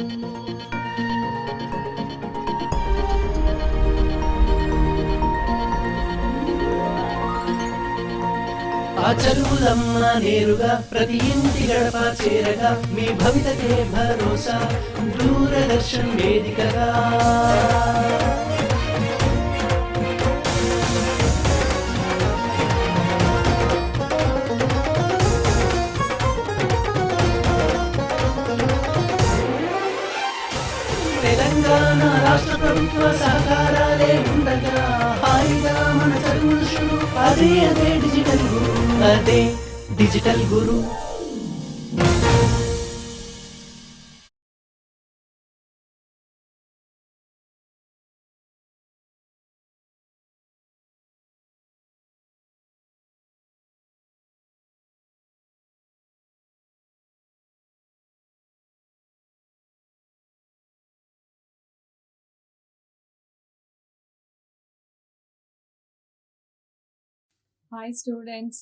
ఆ చదువులమ్మ నేరుగా ప్రతి ఇంటి గడప చేరగా మీ భవితకే భరోసా దూరదర్శన్ వేదికగా తెలంగాణ రాష్ట్ర ప్రభుత్వ సహకారాలే ఉండగా హాయిగా మన చదువులు షురు అదే డిజిటల్ గురు అదే Digital Guru. Hi students.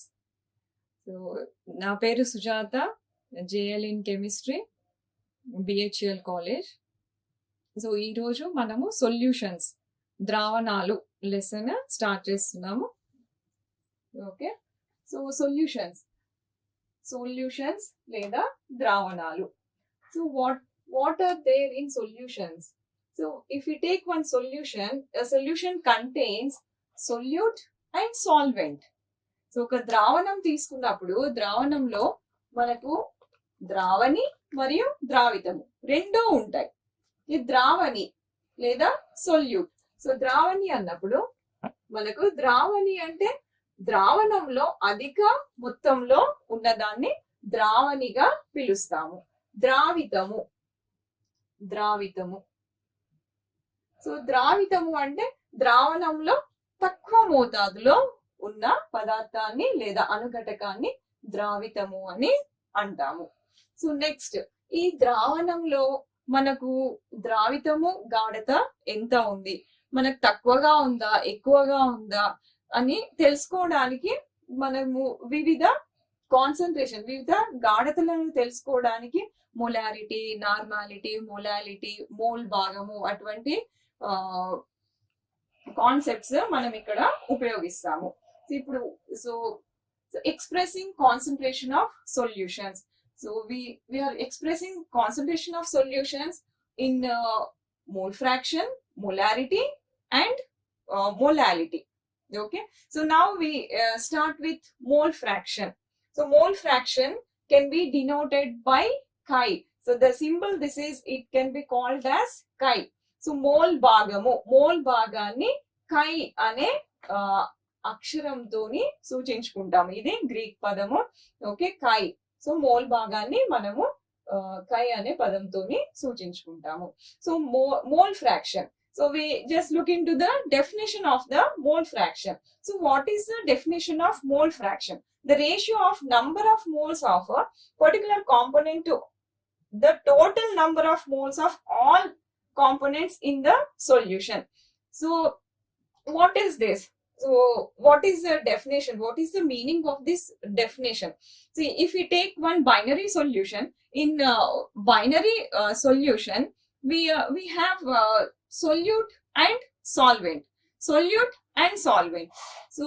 So నా పేరు Sujatha, JL in Chemistry, BHL College. So ఈరోజు మనము సొల్యూషన్స్ ద్రావణాలు లెసన్ స్టార్ట్ చేస్తున్నాము. ఓకే, సో సొల్యూషన్స్ లేదా ద్రావణాలు. So what are there in solutions? So if you take one solution, a solution contains solute and solvent. So ఒక ద్రావణం తీసుకున్నప్పుడు ద్రావణంలో మనకు ద్రావణి మరియు ద్రావితము రెండూ ఉంటాయి. ఈ ద్రావణి లేదా సొల్యూట్. సో ద్రావణి అన్నప్పుడు మనకు ద్రావణి అంటే ద్రావణంలో అధిక మొత్తంలో ఉన్నదాన్ని ద్రావణిగా పిలుస్తాము. ద్రావితము. సో ద్రావితము అంటే ద్రావణంలో తక్కువ మోతాదులో ఉన్న పదార్థాన్ని లేదా అనుఘటకాన్ని ద్రావితము అని అంటాము. సో నెక్స్ట్, ఈ ద్రావణంలో మనకు ద్రావితము గాఢత ఎంత ఉంది, మనకు తక్కువగా ఉందా ఎక్కువగా ఉందా అని తెలుసుకోవడానికి మనము వివిధ గాఢతలను తెలుసుకోవడానికి మొలారిటీ, నార్మాలిటీ, మొలాలిటీ, మోల్ భాగము అటువంటి కాన్సెప్ట్స్ మనం ఇక్కడ ఉపయోగిస్తాము. ఇప్పుడు so expressing concentration of solutions. So we are expressing concentration of solutions in mole fraction, molarity and molality. Okay, so now we start with mole fraction. So mole fraction can be denoted by chi. So the symbol it can be called as chi. So mole భాగాన్ని chi అనే అక్షరంతోని సూచించుకుంటాము. ఇది Greek పదము. Okay, కై. So mole భాగాన్ని మనము chi అనే పదంతోని సూచించుకుంటాము. So mole fraction. So we just look into the definition of the mole fraction. So what is the definition of mole fraction? The ratio of number of moles of a particular component to the total number of moles of all components in the solution. So what is this? So what is the definition? What is the meaning of this definition? See, if we take one binary solution, in binary solution, we have solute and solvent. So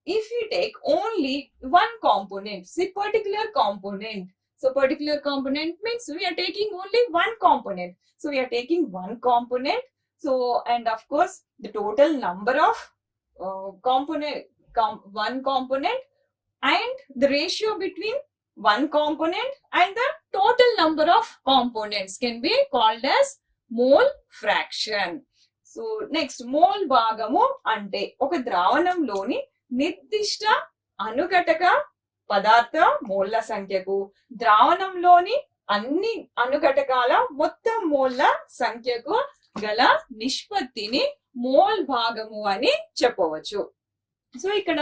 if we take only one component, say particular component. So particular component means we are taking only one component. So we are taking one component. So and of course the total number of one component and the ratio between one component and the total number of components can be called as mole fraction. So next, mole భాగము అంటే ఒక ద్రావణంలోని నిర్దిష్ట అనుఘటక పదార్థ మోల్ల సంఖ్యకు ద్రావణంలోని అన్ని అనుఘటకాల మొత్తం మోల్ల సంఖ్యకు గల నిష్పత్తిని మోల్ భాగము అని చెప్పవచ్చు. సో ఇక్కడ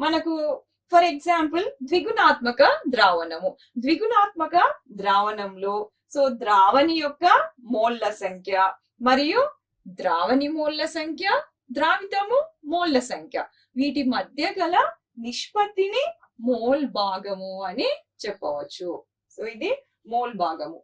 మనకు ఫర్ ఎగ్జాంపుల్ ద్విగుణాత్మక ద్రావణంలో సో ద్రావణి యొక్క మోల్ల సంఖ్య మరియు ద్రావణి మోల్ల సంఖ్య, ద్రావితము మోల్ల సంఖ్య, వీటి మధ్య గల నిష్పత్తిని మోల్ భాగము అని చెప్పవచ్చు. సో ఇది మోల్ భాగము.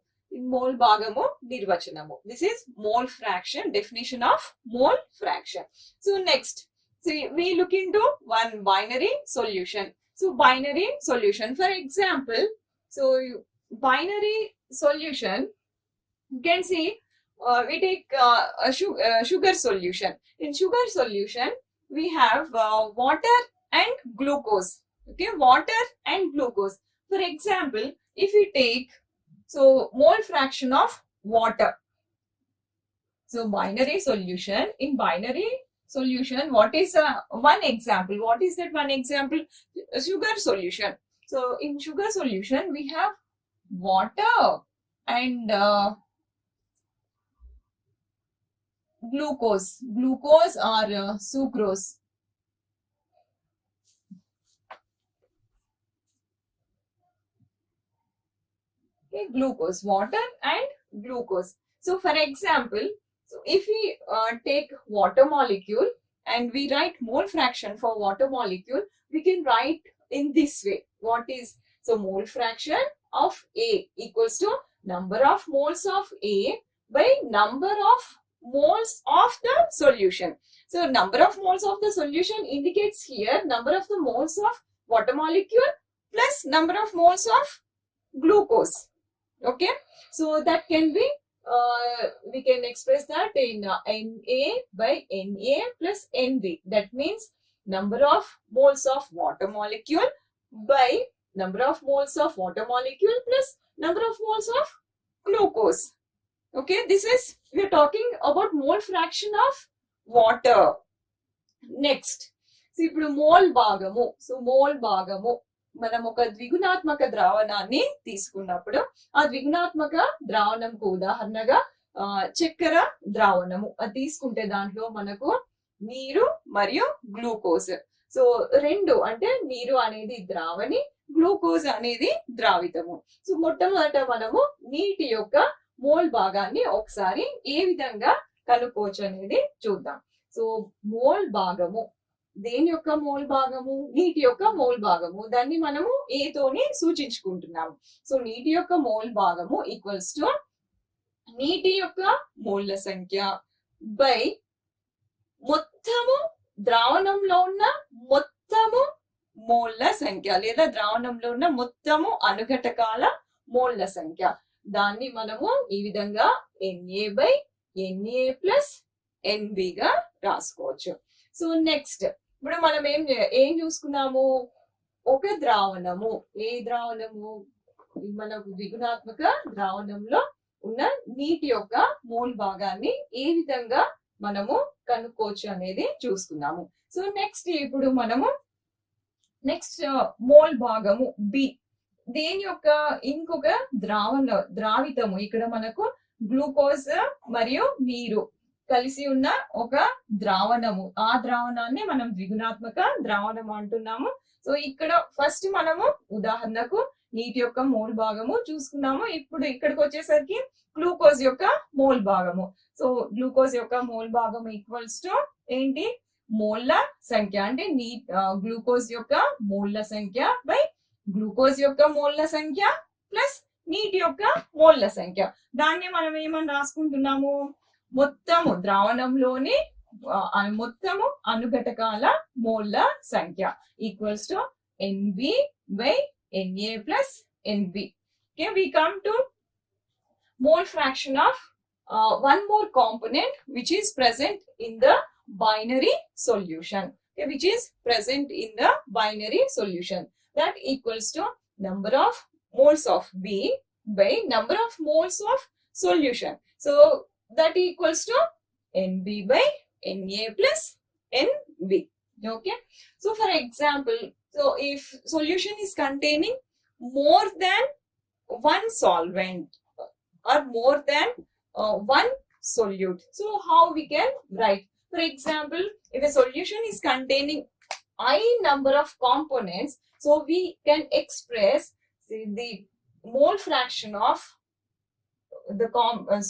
మోల్ భాగము నిర్వచనము. This is mole fraction, definition of mole fraction. So next, see, we look into one binary solution. So binary solution, for example, so binary solution, you can see we take sugar solution. In sugar solution, we have water and glucose. Okay, water and glucose. For example, if we take mole fraction of water. So binary solution. In binary solution, what is one example? What is that one example? Sugar solution. So in sugar solution, we have water and glucose. Glucose or sucrose. Okay, glucose, water and glucose. So for example, so if we take water molecule and we write mole fraction for water molecule, we can write in this way. What is, so mole fraction of A equals to number of moles of A by number of moles of the solution. So number of moles of the solution indicates here number of the moles of water molecule plus number of moles of glucose. Okay, so that can be we can express that in Na by Na plus Nb. That means number of moles of water molecule by number of moles of water molecule plus number of moles of glucose. Okay, this is, we are talking about mole fraction of water. Next, so ఇప్పుడు mole భాగము. So mole భాగము, మనం ఒక ద్విగుణాత్మక ద్రావణాన్ని తీసుకున్నప్పుడు ఆ ద్విగుణాత్మక ద్రావణంకు ఉదాహరణగా చక్కెర ద్రావణము అది తీసుకుంటే దాంట్లో మనకు నీరు మరియు గ్లూకోజ్. సో రెండు, అంటే నీరు అనేది ద్రావణి, గ్లూకోజ్ అనేది ద్రావితము. సో మొట్టమొదట మనము నీటి యొక్క మోల్ భాగాన్ని ఒకసారి ఏ విధంగా కనుక్కోవచ్చు అనేది చూద్దాం. సో మోల్ భాగము, దేని యొక్క మోల్ భాగము? నీటి యొక్క మోల్ భాగము. దాన్ని మనము ఏ తోని సూచించుకుంటున్నాము. సో నీటి యొక్క మోల్ భాగము ఈక్వల్స్ టు నీటి యొక్క మోల్ల సంఖ్య బై మొత్తము ద్రావణంలో ఉన్న మొత్తము మోల్ల సంఖ్య, లేదా ద్రావణంలో ఉన్న మొత్తము అనుఘటకాల మోల్ల సంఖ్య. దాన్ని మనము ఈ విధంగా Na by Na plus Nb గా రాసుకోవచ్చు. సో నెక్స్ట్, ఇప్పుడు మనం ఏం చూసుకున్నాము? ఒక ద్రావణము, ఏ ద్రావణము? మనకు ద్విగుణాత్మక ద్రావణంలో ఉన్న నీటి యొక్క మోల్ భాగాన్ని ఏ విధంగా మనము కనుక్కోవచ్చు అనేది చూసుకున్నాము. సో నెక్స్ట్, ఇప్పుడు మనము నెక్స్ట్ మోల్ భాగము బి, దేని యొక్క ఇంకొక ద్రావితము. ఇక్కడ మనకు గ్లూకోజ్ మరియు నీరు కలిసి ఉన్న ఒక ద్రావణము, ఆ ద్రావణాన్ని మనం ద్విగుణాత్మక ద్రావణం అంటున్నాము. సో ఇక్కడ ఫస్ట్ మనము ఉదాహరణకు నీటి యొక్క మోల్ భాగము చూసుకున్నాము. ఇప్పుడు ఇక్కడికి వచ్చేసరికి గ్లూకోజ్ యొక్క మోల్ భాగము. సో గ్లూకోజ్ యొక్క మోల్ భాగం ఈక్వల్స్ టు ఏంటి? మోల్ల సంఖ్య, అంటే గ్లూకోజ్ యొక్క మోల్ల సంఖ్య బై గ్లూకోజ్ యొక్క మోల్ల సంఖ్య ప్లస్ నీటి యొక్క మోల్ల సంఖ్య. దాన్ని మనం ఏమని రాసుకుంటున్నాము? మొత్తము ద్రావణంలోని మొత్తము అనుఘటకాల మోల్ల సంఖ్య equals to Nb by Na plus Nb. Okay, we come to mole fraction of one more component which is present in the binary solution. Okay, which is present in the binary solution. That equals to number of moles of B by number of moles of solution. So that equals to Nb by Na plus Nb. Okay, so for example, so if solution is containing more than one solvent or more than one solute, so how we can write? For example, if a solution is containing I number of components, so we can express the mole fraction of the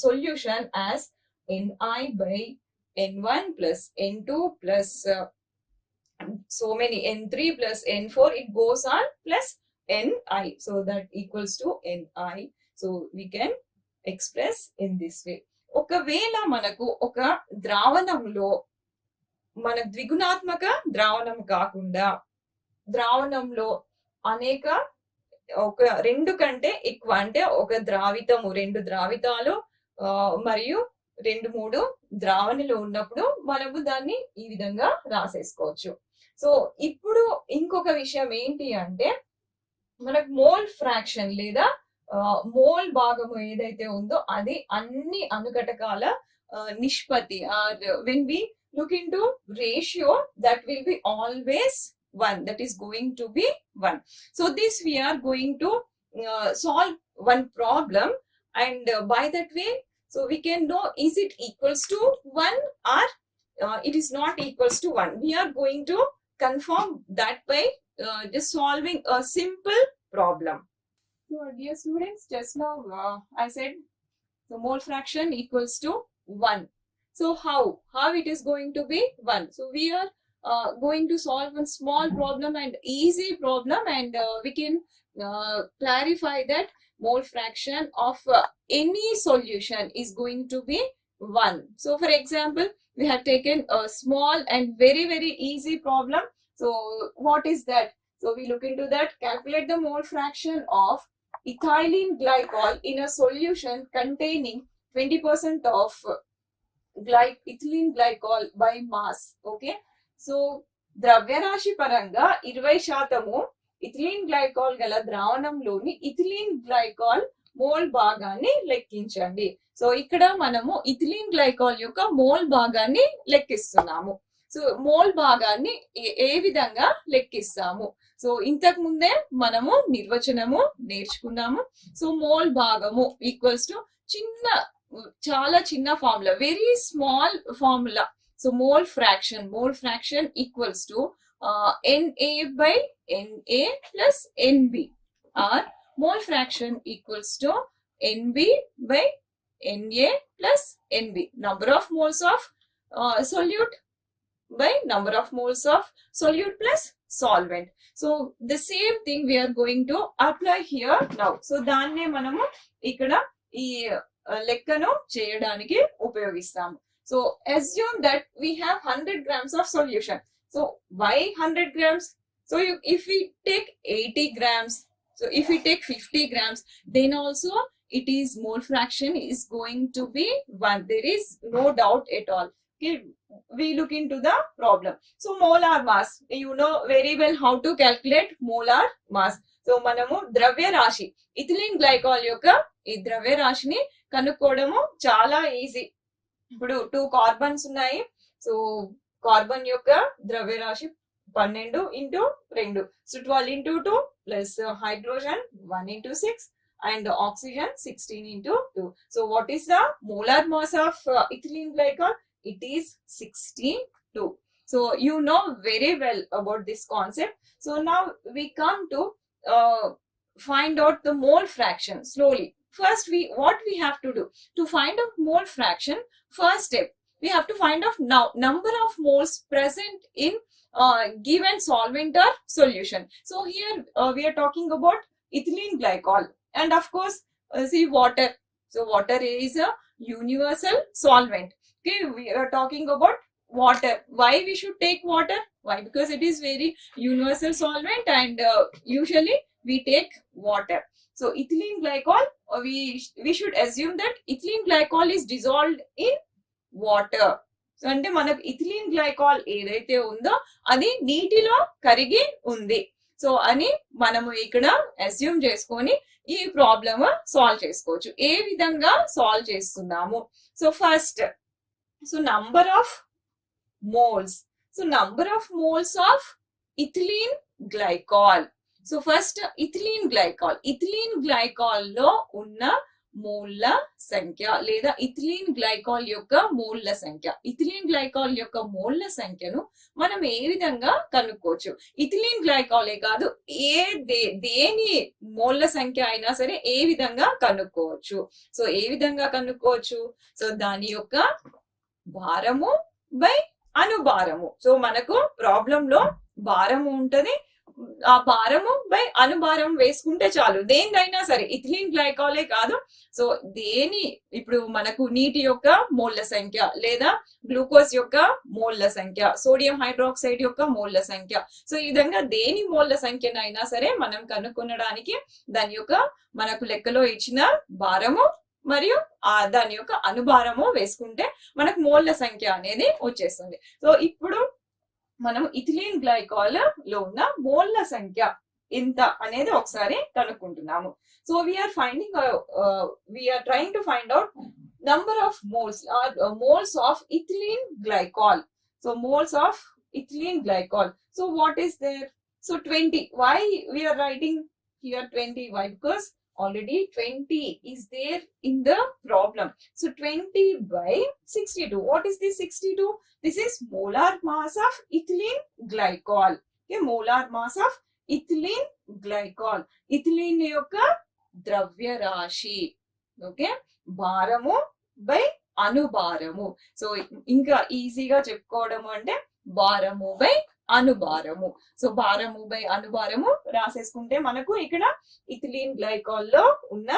solution as Ni by N1 plus N2 plus so many N3 plus N4, it goes on plus Ni. So that equals to Ni. So we can express in this way. ఒకవేళ మనకు ఒక ద్రావణంలో మన ద్విగుణాత్మక ద్రావణం కాకుండా ద్రావణంలో అనేక ఒక రెండు కంటే ఎక్కువ అంటే ఒక ద్రావితము రెండు ద్రావితాలు మరియు రెండు మూడు ద్రావణిలు ఉన్నప్పుడు మనము దాన్ని ఈ విధంగా రాసేసుకోవచ్చు. సో ఇప్పుడు ఇంకొక విషయం ఏంటి అంటే మనకు మోల్ ఫ్రాక్షన్ లేదా మోల్ భాగము ఏదైతే ఉందో అది అన్ని అనుఘటకాల నిష్పత్తి when we look into ratio that will be always 1, that is going to be 1. So this we are going to solve one problem, and by that way so we can know is it equals to 1 or it is not equals to 1. We are going to confirm that by just solving a simple problem. So dear students, just now I said the mole fraction equals to 1. So how it is going to be 1? So we are going to solve a small problem and easy problem, and we can clarify that mole fraction of any solution is going to be 1. So for example, we have taken a small and very very easy problem. So what is that? So we look into that. Calculate the mole fraction of ethylene glycol in a solution containing 20% of ethylene glycol by mass. Okay, so ద్రవ్యరాశి పరంగా 20% ethylene glycol గల ద్రావణంలోని ethylene glycol mole భాగాన్ని లెక్కించండి. So ఇక్కడ మనము ethylene glycol యొక్క mole భాగాన్ని లెక్కిస్తున్నాము. So mole భాగాన్ని ఏ విధంగా లెక్కిస్తాము? సో ఇంతకు ముందే మనము నిర్వచనము నేర్చుకున్నాము. సో మోల్ భాగము ఈక్వల్స్ టు చాలా చిన్న formula, very small formula. So mole fraction equals to Na by Na plus Nb, or mole fraction equals to Nb by Na plus Nb, number of moles of solute by number of moles of solute plus solvent. So the same thing we are going to apply here now. So దాన్నే మనము ఇక్కడ ఈ లెక్కను చేయడానికి ఉపయోగిస్తాము. So assume that we have 100 grams of solution. So why 100 grams? So if we take 80 grams, so if we take 50 grams, then also it is mole fraction is going to be 1. There is no doubt at all. Okay, we look into the problem. So molar mass, you know very well how to calculate molar mass. So మనము ద్రవ్య రాశి ethylene glycol యొక్క ఈ ద్రవ్య రాశిని కనుక్కోవడము చాలా easy. ఇప్పుడు 2 carbons ఉన్నాయి. సో కార్బన్ యొక్క ద్రవ్యరాశి 12 into 2. So 12 into 2 plus hydrogen 1 into 6 and oxygen 16 into 2. So what is the molar mass of ethylene glycol? It is 62. So you know very well about this concept. So now we come to find out the mole fraction slowly. First what we have to do to find out mole fraction? First step, we have to find out now number of moles present in given solvent or solution. So here we are talking about ethylene glycol, and of course see water. So water is a universal solvent. Okay, we are talking about water. Why we should take water? Why? Because it is very universal solvent, and usually we take water. So ethylene glycol, we should assume that ethylene glycol is dissolved in water. So అంటే మనకు ethylene glycol ఏదైతే ఉందో అది నీటిలో కరిగి ఉంది. So అని మనము ఇక్కడ అస్యూమ్ చేసుకొని ఈ ప్రాబ్లమ్ సాల్వ్ చేసుకోవచ్చు. ఏ విధంగా సాల్వ్ చేస్తున్నాము? So first, so number of moles. So number of moles of ethylene glycol. So first ethylene glycol లో ఉన్న మోల్ల సంఖ్య లేదా ఇథిలీన్ గ్లైకాల్ యొక్క మోల్ల సంఖ్య. ఇథిలీన్ గ్లైకాల్ యొక్క మోల్ల సంఖ్యను మనం ఏ విధంగా కనుక్కోవచ్చు? ఇథిలీన్ గ్లైకాలే కాదు, దేని మోల్ల సంఖ్య అయినా సరే ఏ విధంగా కనుక్కోవచ్చు. సో ఏ విధంగా కనుక్కోవచ్చు? సో దాని యొక్క భారము బై అనుభారము. సో మనకు ప్రాబ్లం లో భారము ఉంటది, ఆ భారము బై అనుభారం వేసుకుంటే చాలు. దేనిదైనా సరే, ఇథిలీన్ గ్లైకాలే కాదు. సో దేని ఇప్పుడు మనకు నీటి యొక్క మోల్ల సంఖ్య, లేదా గ్లూకోజ్ యొక్క మోల్ల సంఖ్య, సోడియం హైడ్రాక్సైడ్ యొక్క మోల్ల సంఖ్య, సో ఈ విధంగా దేని మోల్ల సంఖ్యనైనా సరే మనం కనుక్కొనడానికి దాని యొక్క మనకు లెక్కలో ఇచ్చిన భారము మరియు దాని యొక్క అనుభారము వేసుకుంటే మనకు మోల్ల సంఖ్య అనేది వచ్చేస్తుంది. సో ఇప్పుడు మనం ఇథిలీన్ గ్లైకాల్ లో ఉన్న మోల్ల సంఖ్య ఎంత అనేది ఒకసారి కనుక్కుంటున్నాము. So we are trying to find out number of moles moles of ethylene glycol. So moles of ethylene glycol. So what is there? So 20. Why we are writing here 20? Why? Because already 20 is there in the problem. So 20 by 62. What is this 62? This is molar mass of ethylene glycol. Okay, molar mass of ethylene glycol. Ethylene యొక్క ద్రవ్య రాశి. Okay, భారము by అనుభారము. So ఇంకా ఈజీగా చెప్పుకోవడము అంటే భారము by అనుభారము. So భారము by అనుభారము రాసేసుకుంటే మనకు ఇక్కడ ఇథిలీన్ గ్లైకాల్ లో ఉన్న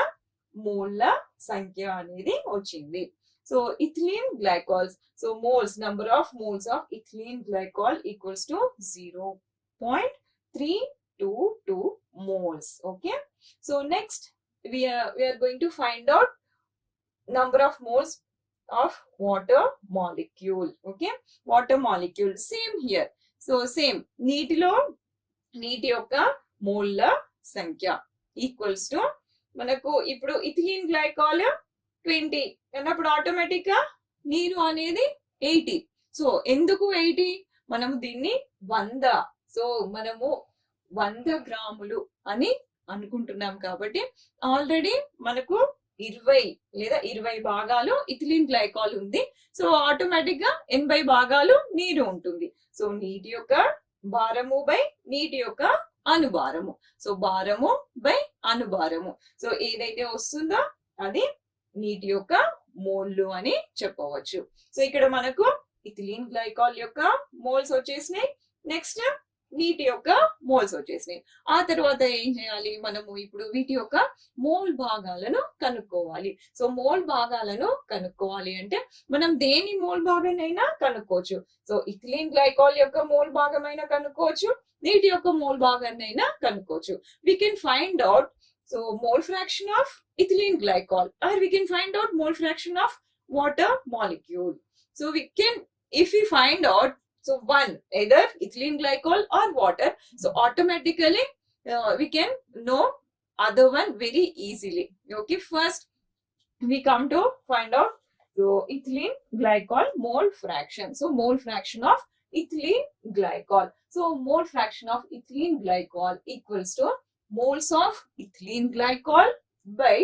మోల్ల సంఖ్య అనేది వచ్చింది. So ethylene glycols, so moles, number of moles of ethylene glycol equals to 0.322 moles. Okay, so next we are going to find out number of moles of water molecule. Okay, water molecule, same here. So same, నీటిలో నీటి యొక్క మోల్ల సంఖ్య equals to మనకు ఇప్పుడు ethylene glycol 20 అన్నప్పుడు automatic గా నీరు అనేది 80. సో ఎందుకు 80? మనము దీన్ని 100, సో మనము 100 గ్రాములు అని అనుకుంటున్నాం కాబట్టి ఆల్రెడీ మనకు 20 లేదా 20 భాగాలు ఇథిలీన్ గ్లైకాల్ ఉంది. సో ఆటోమేటిక్ గా 80 భాగాలు నీరు ఉంటుంది. సో నీటి యొక్క భారము బై నీటి యొక్క అనుభారము. సో భారము బై అనుభారము. సో ఏదైతే వస్తుందో అది నీటి యొక్క మోల్లు అని చెప్పవచ్చు. సో ఇక్కడ మనకు ఇథిలీన్ గ్లైకాల్ యొక్క మోల్స్ వచ్చేసినాయి. నెక్స్ట్ నీటి యొక్క మోల్స్ వచ్చేసినాయి. ఆ తర్వాత ఏం చేయాలి? మనము ఇప్పుడు వీటి యొక్క మోల్ భాగాలను కనుక్కోవాలి. సో మోల్ భాగాలను కనుక్కోవాలి అంటే మనం దేని మోల్ భాగానైనా కనుక్కోవచ్చు. సో ఇథిలీన్ గ్లైకాల్ యొక్క మోల్ భాగమైనా కనుక్కోవచ్చు, నీటి యొక్క మోల్ భాగాన్నైనా కనుక్కోవచ్చు. We can find out so mole fraction of ethylene glycol, or we can find out mole fraction of water molecule. So we can, if we find out, so one, either ethylene glycol or water, so automatically we can know other one very easily. Okay, first we come to find out so ethylene glycol mole fraction. So mole fraction of ethylene glycol. So mole fraction of ethylene glycol equals to moles of ethylene glycol by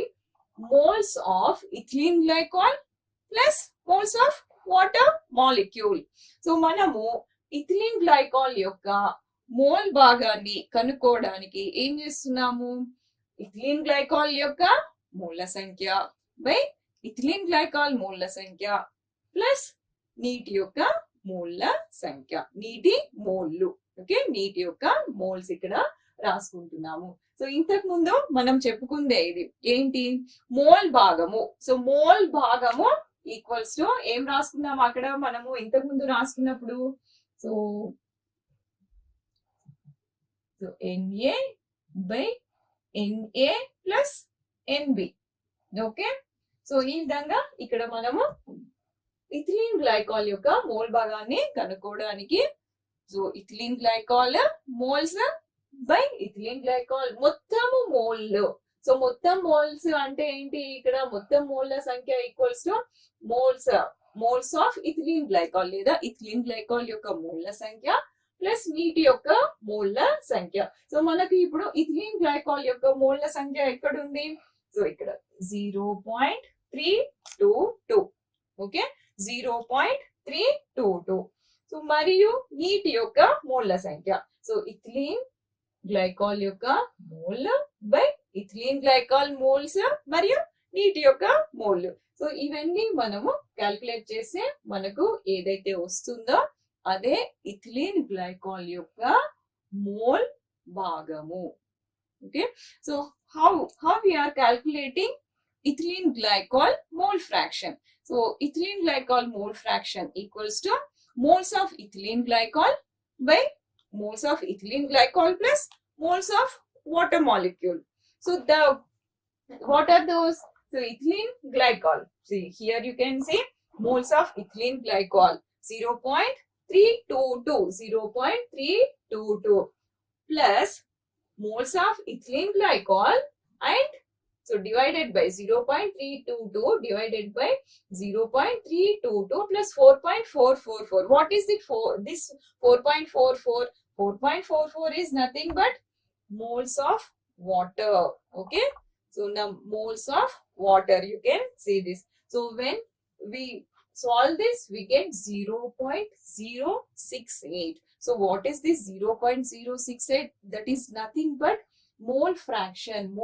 moles of ethylene glycol plus moles of water molecule. So మనము ethylene glycol యొక్క mole భాగాన్ని కనుక్కోవడానికి ఏం చేస్తున్నాము? Ethylene glycol యొక్క మోల్ల సంఖ్య by ethylene glycol మోల్ల సంఖ్య plus నీటి యొక్క మోల్ల సంఖ్య, నీటి మోల్లు. ఓకే, నీటి యొక్క మోల్స్ ఇక్కడ రాసుకుంటున్నాము. సో ఇంతకు ముందు మనం చెప్పుకుందే ఇది ఏంటి? మోల్ భాగము. సో మోల్ భాగము ఈక్వల్స్ టు ఏం రాసుకున్నాం అక్కడ మనము ఇంతకు ముందు రాసుకున్నప్పుడు? So NA by NA plus NB. Okay, so ఈ విధంగా ఇక్కడ మనము ఇథిలీన్ గ్లైకాల్ యొక్క మోల్ భాగాన్ని కనుక్కోవడానికి so ethylene glycol moles by ethylene glycol మొత్తము మోల్లు. సో మొత్తం మోల్స్ అంటే ఏంటి? ఇక్కడ మొత్తం మోల్ల సంఖ్య equals to moles of ethylene glycol లేదా ఇథిలీన్ గ్లైకాల్ యొక్క మోల్ల సంఖ్య ప్లస్ నీటి యొక్క మోల్ల సంఖ్య. సో మనకి ఇప్పుడు ఇథిలీన్ గ్లైకాల్ యొక్క మోల్ల సంఖ్య ఎక్కడ ఉంది? సో ఇక్కడ 0.322. ఓకే, 0.322. సో మరియు నీటి యొక్క మోల్ల సంఖ్య. సో ఇథిలీన్ గ్లైకాల్ యొక్క mole by ethylene glycol moles మరియు నీటి యొక్క మోల్. సో ఇవన్నీ మనము క్యాల్కులేట్ చేస్తే మనకు ఏదైతే వస్తుందో అదే ఇథిలీన్ గ్లైకాల్ యొక్క mole bhagamu. Okay, so how we are calculating ethylene glycol mole fraction? So ethylene glycol mole fraction equals to moles of ethylene glycol by moles of ethylene glycol plus moles of water molecule. So what are those? So ethylene glycol. See here you can see moles of ethylene glycol 0.322 0.322 plus moles of ethylene glycol and so divided by 0.322 divided by 0.322 plus 4.444. What is it for this 4.44? 4.44 is nothing but moles of water. Okay. So now moles of water, you can see this. So when we solve this, we get 0.068. So what is this 0.068? That is nothing but mole fraction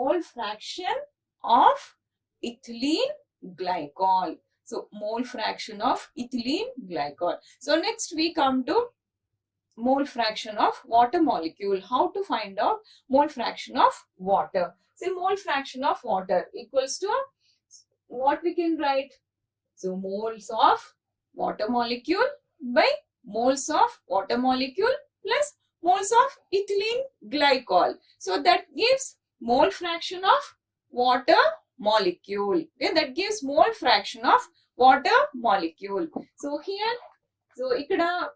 of ethylene glycol. So mole fraction of ethylene glycol. So next we come to mole fraction of water molecule. How to find out mole fraction of water? Say mole fraction of water equals to what we can write? So moles of water molecule by moles of water molecule plus moles of ethylene glycol. So that gives mole fraction of water molecule. Okay, that gives mole fraction of water molecule. So here, so ikkada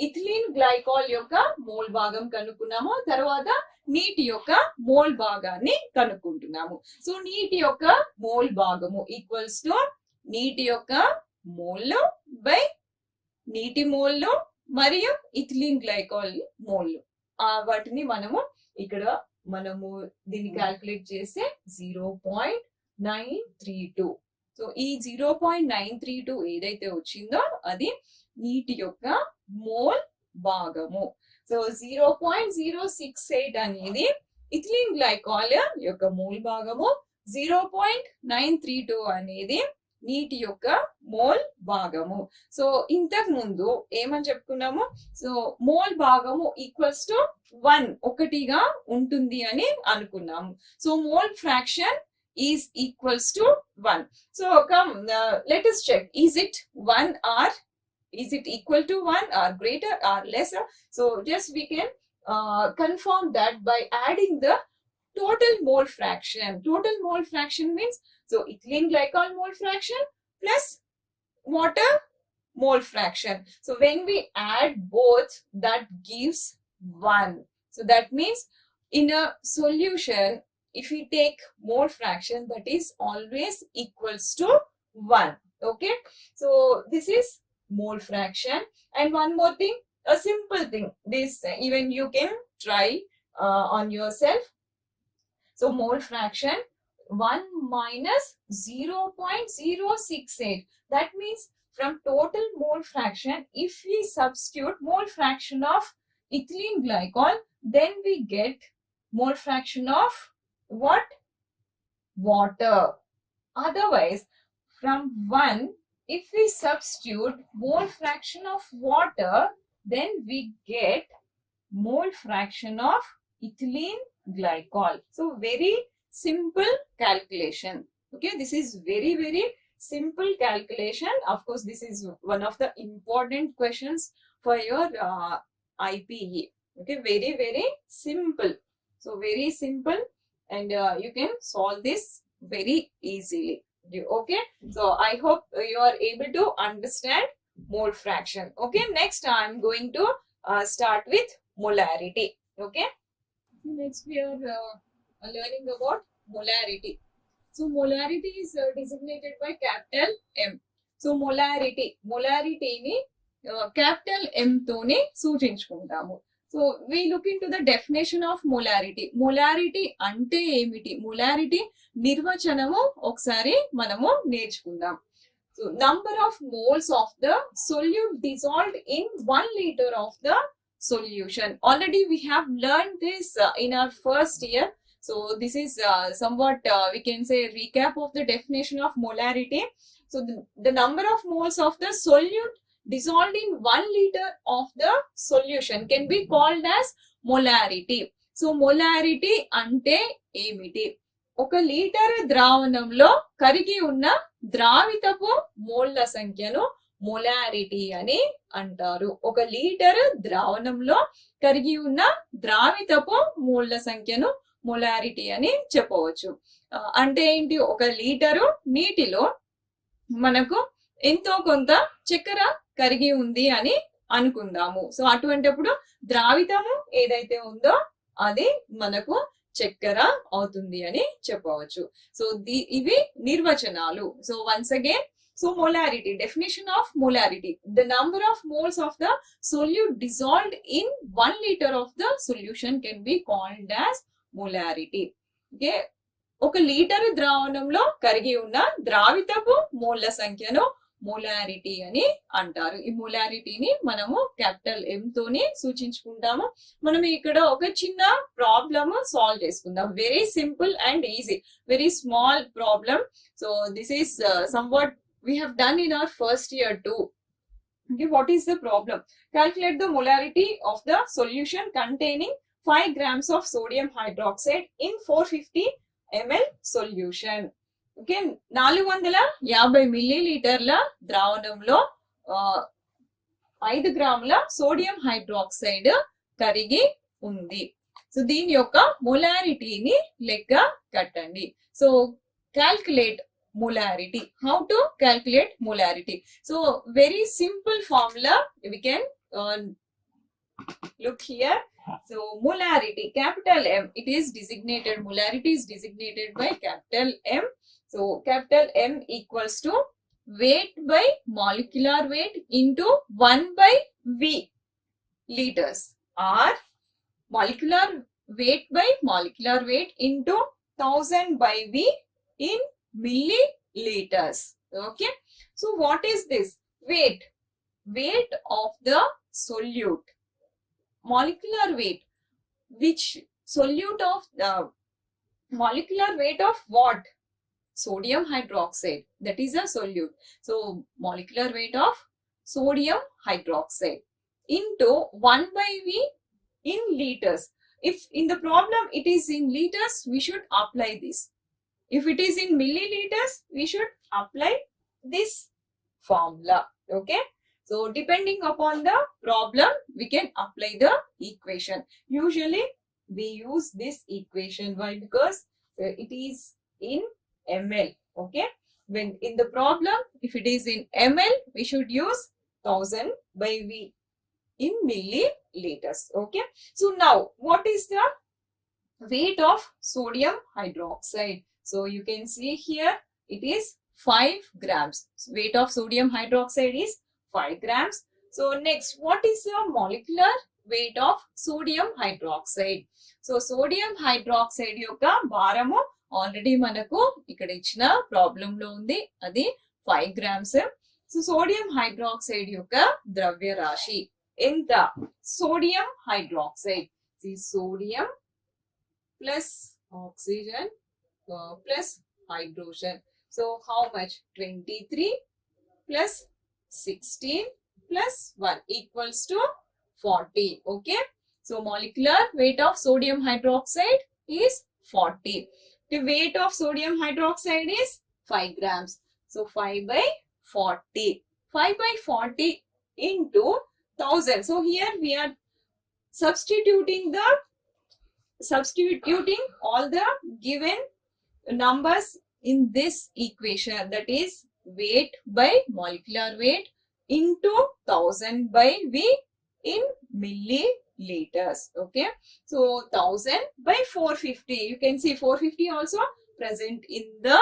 ethylene glycol యొక్క mole భాగం కనుక్కున్నాము. తర్వాత నీటి యొక్క mole భాగాన్ని కనుక్కుంటున్నాము. So నీటి యొక్క mole భాగము equals to నీటి యొక్క మోల్ బై నీటి మోల్ మరియు ఇథిలీన్ గ్లైకాల్ మోల్. వాటిని మనము ఇక్కడ దీన్ని క్యాల్కులేట్ చేస్తే 0.932. సో ఈ 0.932 ఏదైతే వచ్చిందో అది నీటి యొక్క మోల్ భాగము. సో 0.068 అనేది ఇథిలీన్ గ్లైకాల్ యొక్క మోల్ భాగము, 0.932 అనేది నీటి యొక్క మోల్ భాగము. సో ఇంతకు ముందు ఏమని చెప్పుకున్నాము? సో మోల్ భాగము ఈక్వల్స్ టు 1 ఒకటిగా ఉంటుంది అని అనుకున్నాము. So mole fraction is equals to 1. So come let us check, is it 1 or is it equal to 1 or greater or lesser? So just we can confirm that by adding the total mole fraction. Total mole fraction means so ethylene glycol mole fraction plus water mole fraction. So when we add both, that gives 1. So that means in a solution, if we take mole fraction, that is always equals to 1. Okay, so this is mole fraction. And one more thing, a simple thing, this even you can try on yourself. So mole fraction 1 minus 0.068, that means from total mole fraction, if we substitute mole fraction of ethylene glycol, then we get mole fraction of what? Water. Otherwise, from 1, if we substitute mole fraction of water, then we get mole fraction of ethylene glycol. So very simple calculation. Okay, this is very simple calculation. Of course, this is one of the important questions for your IPE. Okay, very simple. So very simple. And you can solve this very easily. Okay, so I hope you are able to understand mole fraction. Okay, next I am going to start with molarity. Okay, next we are learning about molarity. So molarity is designated by capital M. So molarity ni capital M tone సూచించుకుంటాము. So we look into the definition of molarity. Molarity ante emiti? Molarity నిర్వచనము ఒకసారి మనము నేర్చుకుందాం. So number of moles of the solute dissolved in 1 liter of the solution. Already we have learned this in our first year. So this is somewhat we can say recap of the definition of molarity. So the number of moles of the solute dissolved in 1 liter of the solution can be called as molarity. So molarity అంటే ఏమిటి? ఒక litre ద్రావణంలో కరిగి ఉన్న ద్రావితపు మోళ్ల సంఖ్యను molarity అని అంటారు. ఒక litre ద్రావణంలో కరిగి ఉన్న ద్రావితపు మోళ్ల సంఖ్యను మొలారిటీ అని చెప్పవచ్చు. అంటే ఏంటి? ఒక లీటరు నీటిలో మనకు ఎంతో కొంత చక్కెర కరిగి ఉంది అని అనుకుందాము. సో అటువంటిప్పుడు ద్రావితము ఏదైతే ఉందో అది మనకు చక్కెర అవుతుంది అని చెప్పవచ్చు. సో ఇవి నిర్వచనాలు. So once again, so molarity, definition of molarity: the number of moles of the solute dissolved in 1 liter of the solution can be called as molarity. Okay, ఒక లీటర్ ద్రావణంలో కరిగి ఉన్న ద్రావితపు మోళ్ల సంఖ్యను మొలారిటీ అని అంటారు. ఈ మొలారిటీని మనము క్యాపిటల్ M తోని సూచించుకుంటాము. మనం ఇక్కడ ఒక చిన్న ప్రాబ్లమ్ సాల్వ్ చేసుకుందాం. Very simple and easy, very small problem. So this is somewhat we have done in our first year too. Okay, what is the problem? Calculate the molarity of the solution containing 5 grams of sodium hydroxide in 450 ml solution. Okay, 450 మిల్లీలీటర్ల ద్రావణంలో 5 గ్రాముల sodium hydroxide కరిగి ఉంది. So దీని యొక్క మొలారిటీని లెక్క కట్టండి. So calculate molarity. How to calculate molarity? So very simple formula we can look here. So molarity, capital M, it is designated, molarity is designated by capital M. So capital M equals to weight by molecular weight into 1 by V liters, or molecular weight by molecular weight into 1000 by V in milliliters. Okay, so what is this? Weight of the solute, molecular weight, which solute of the molecular weight of what? Sodium hydroxide, that is a solute. So molecular weight of sodium hydroxide into 1 by V in liters. If in the problem it is in liters, we should apply this. If it is in milliliters, we should apply this formula. Okay, so depending upon the problem, we can apply the equation. Usually we use this equation. Why? Because it is in ml. Okay, when in the problem, if it is in ml, we should use 1000 by V in milliliters. Okay, so now what is the weight of sodium hydroxide? So you can see here it is 5 grams. So weight of sodium hydroxide is 5 grams. So next, what is the molecular weight of sodium hydroxide? So sodium hydroxide యొక్క భారము already మనకు ఇక్కడ ఇచ్చిన problem లో ఉంది, అది 5 grams. So sodium hydroxide యొక్క ద్రవ్యరాశి ఎంత? Sodium hydroxide, sodium plus oxygen plus hydrogen. So how much? 23 plus 16 plus 1 equals to 40. Okay, so molecular weight of sodium hydroxide is 40. The weight of sodium hydroxide is 5 grams. So 5 by 40. 5 by 40 into 1000. So here we are substituting all the given numbers in this equation, that is weight by molecular weight into 1000 by V in milliliters. Okay, so 1000 by 450, you can see 450 also present in the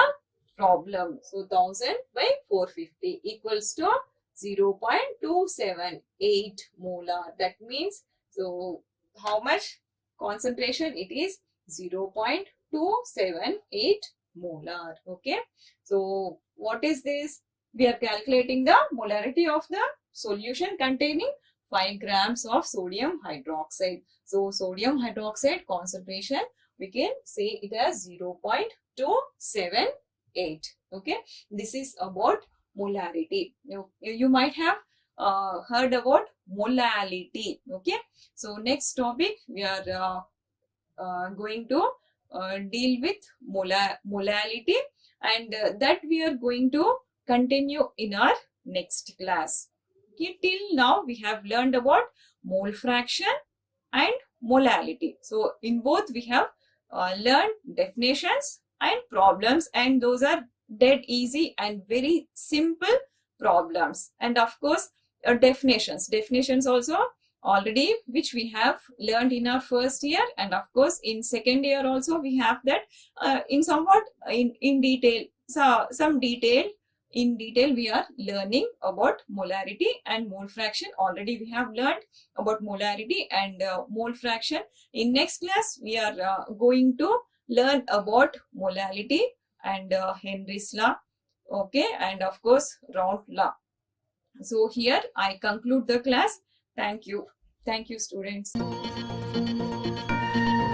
problem. So 1000 by 450 equals to 0.278 molar. That means, so how much concentration it is? 0.278 molar. Okay, so what is this? We are calculating the molarity of the solution containing 5 grams of sodium hydroxide. So sodium hydroxide concentration, we can say it as 0.278. Okay, this is about molarity. You might have heard about molality. Okay, so next topic we are going to deal with molality, and that we are going to continue in our next class. Okay, till now we have learned about mole fraction and molality. So in both we have learned definitions and problems, and those are dead easy and very simple problems. And of course definitions also already, which we have learned in our first year, and of course in second year also we have that in somewhat in detail. So some detail in detail we are learning about molarity and mole fraction. Already we have learned about molarity and mole fraction. In next class we are going to learn about molality and Henry's law, okay, and of course Round law. So here I conclude the class. Thank you. Thank you, students.